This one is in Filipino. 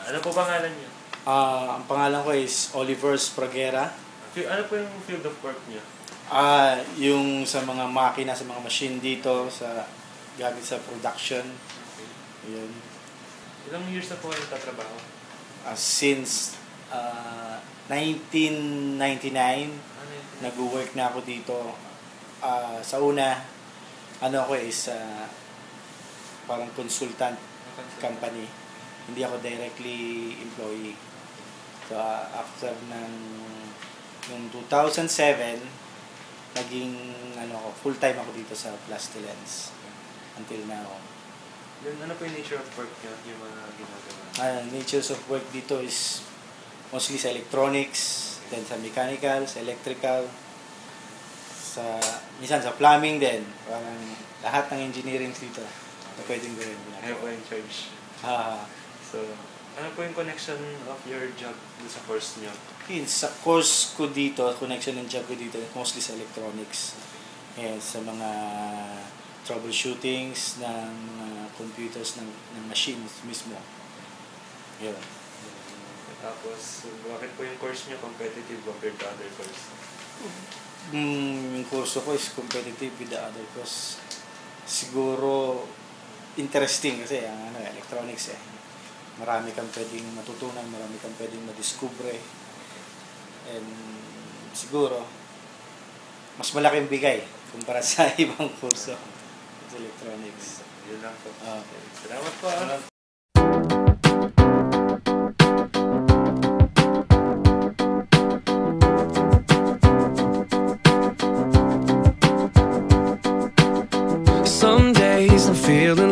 Ano po pangalan niyo? Ang pangalan ko is Oliver Spraguera. Ano po yung field of work niyo? Yung sa mga makina, sa mga machine dito, sa gamit sa production. Okay. Yun. Ilang years na po kayo nagtatrabaho? Since 1999, nag-work na ako dito. Sa una, ako is parang consultant company. Hindi ako directly employee. So, after noong 2007, naging full-time ako dito sa Plastilens until now. Then, ano po yung nature of work niyo, yung mga ginagawa? Natures of work dito is mostly sa electronics, then sa mechanical, sa electrical, minsan sa plumbing din. Parang lahat ng engineering dito na pwedeng gawin. Kayo po in charge. So, ano po yung connection of your job sa course niyo? Sa course ko dito, connection ng job ko dito, mostly sa electronics. Sa mga troubleshootings ng computers, ng machines mismo. Yun. Tapos, bakit po yung course niyo competitive compared to other course? Yung kurso ko is competitive with the other course. Siguro, interesting kasi ang electronics marami kang pwedeng matutunan, marami kang pwedeng madiskubre. And siguro, mas malaking bigay kumpara sa ibang kurso sa electronics. Yun lang po. Okay. Salamat po. Some days I'm feeling